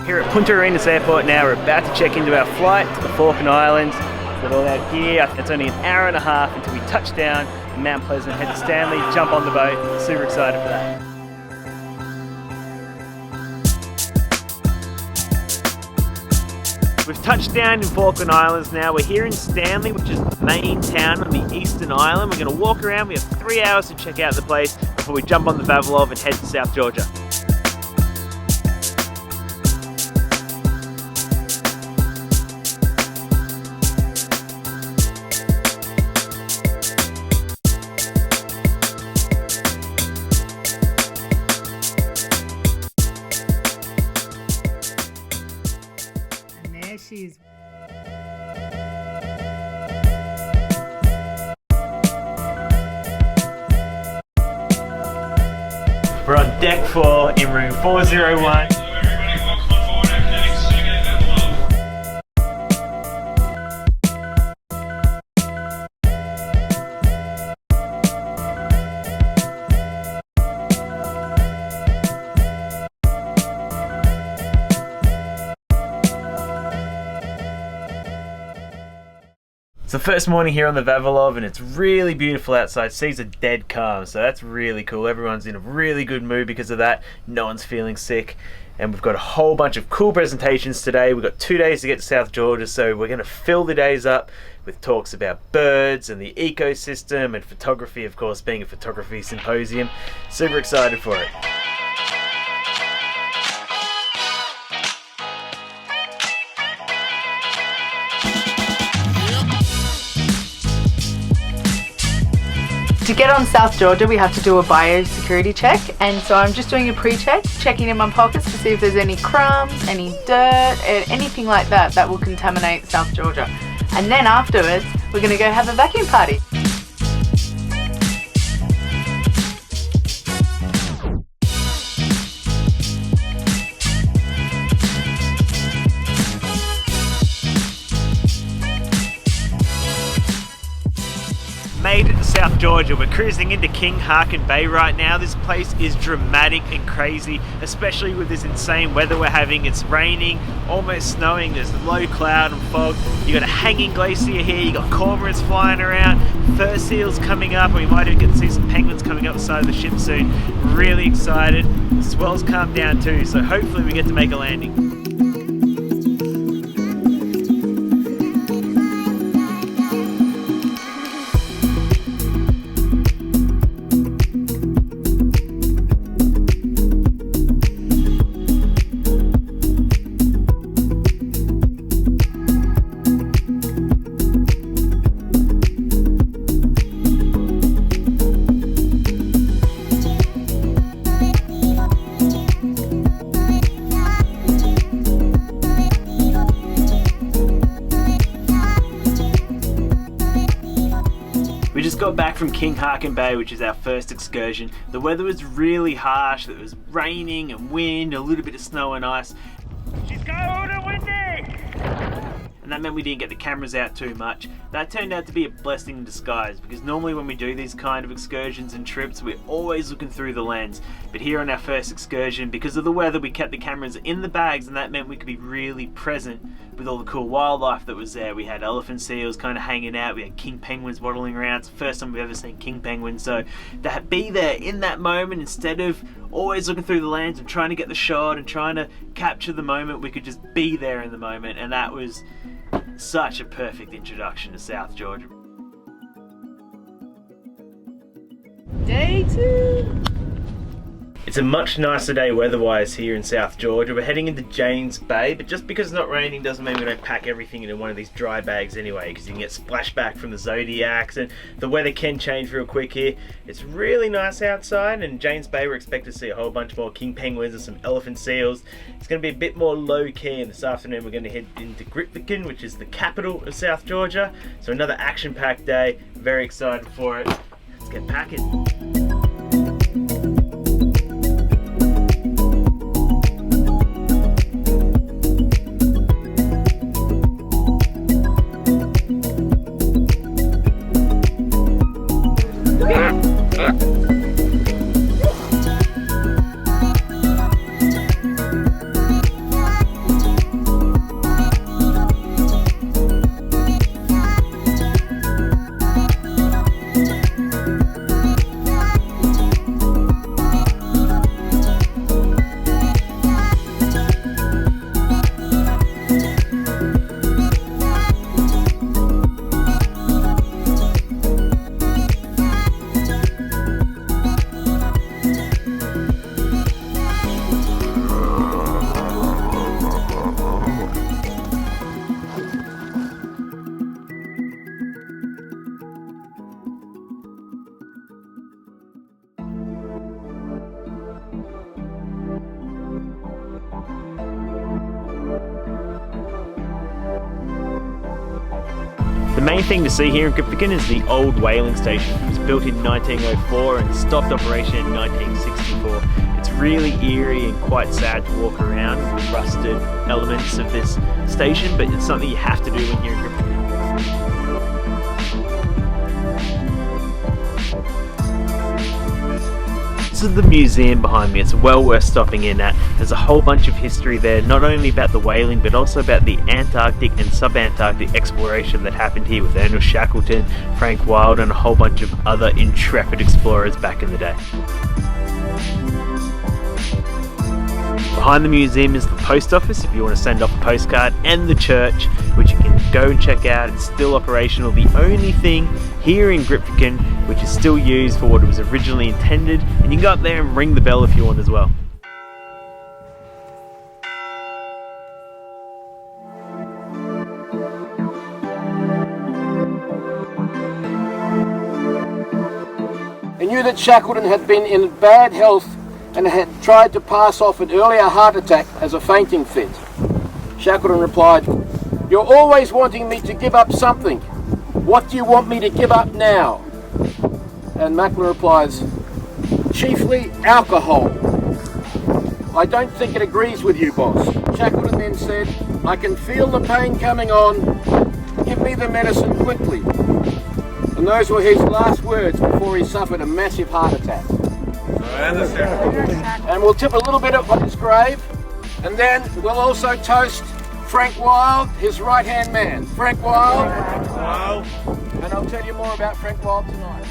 Here at Punta Arenas Airport now, we're about to check into our flight to the Falkland Islands. Got all our gear. It's only an hour and a half until we touch down in Mount Pleasant, head to Stanley, jump on the boat. Super excited for that. We've touched down in Falkland Islands now. We're here in Stanley, which is the main town on the eastern island. We're going to walk around. We have 3 hours to check out the place before we jump on the Vavilov and head to South Georgia. She's We're on deck 4 in room 401. It's the first morning here on the Vavilov and it's really beautiful outside. Seas are dead calm, so that's really cool. Everyone's in a really good mood because of that. No one's feeling sick. And we've got a whole bunch of cool presentations today. We've got 2 days to get to South Georgia, so we're going to fill the days up with talks about birds and the ecosystem and photography, of course, being a photography symposium. Super excited for it. To get on South Georgia, we have to do a biosecurity check, and so I'm just doing a pre-check, checking in my pockets to see if there's any crumbs, any dirt, anything like that that will contaminate South Georgia. And then afterwards, we're going to go have a vacuum party. Made it to South Georgia. We're cruising into Haakon Bay right now. This place is dramatic and crazy, especially with this insane weather we're having. It's raining, almost snowing, there's low cloud and fog. You got a hanging glacier here, you got cormorants flying around, fur seals coming up, and we might even get to see some penguins coming up the side of the ship soon. Really excited. The swell's calmed down too, so hopefully we get to make a landing. We just got back from Haakon Bay, which is our first excursion. The weather was really harsh. It was raining and wind, a little bit of snow and ice. She's cold and windy! And that meant we didn't get the cameras out too much. That turned out to be a blessing in disguise, because normally when we do these kind of excursions and trips, we're always looking through the lens. But here on our first excursion, because of the weather, we kept the cameras in the bags, and that meant we could be really present with all the cool wildlife that was there. We had elephant seals kind of hanging out, we had king penguins waddling around. It's the first time we've ever seen king penguins, so to be there in that moment, instead of always looking through the lens and trying to get the shot and trying to capture the moment, we could just be there in the moment, and that was such a perfect introduction to South Georgia. Day 2. It's a much nicer day weather-wise here in South Georgia. We're heading into James Bay, but just because it's not raining doesn't mean we don't pack everything into one of these dry bags anyway, because you can get splashback from the Zodiacs, and the weather can change real quick here. It's really nice outside, and James Bay we're expected to see a whole bunch more king penguins and some elephant seals. It's going to be a bit more low-key, and this afternoon we're going to head into Grytviken, which is the capital of South Georgia. So another action-packed day. Very excited for it. Let's get packing. main thing to see here in Grytviken is the old whaling station. It was built in 1904 and stopped operation in 1964. It's really eerie and quite sad to walk around with the rusted elements of this station, but it's something you have to do when you're in Grytviken. This is the museum behind me. It's well worth stopping in at. There's a whole bunch of history there, not only about the whaling but also about the Antarctic and subantarctic exploration that happened here with Shackleton, Frank Wild and a whole bunch of other intrepid explorers back in the day. Behind the museum is the post office if you want to send off a postcard, and the church, which you can go and check out. It's still operational. The only thing here in Grytviken which is still used for what it was originally intended, and you can go up there and ring the bell if you want as well. I knew that Shackleton had been in bad health and had tried to pass off an earlier heart attack as a fainting fit. Shackleton replied, "You're always wanting me to give up something. What do you want me to give up now?" And Macklin replies, "Chiefly alcohol." "I don't think it agrees with you, boss." Shackleton then said, "I can feel the pain coming on. Give me the medicine quickly." And those were his last words before he suffered a massive heart attack. And we'll tip a little bit on his grave, and then we'll also toast Frank Wild, his right-hand man. Frank Wild. And I'll tell you more about Frank Wild tonight.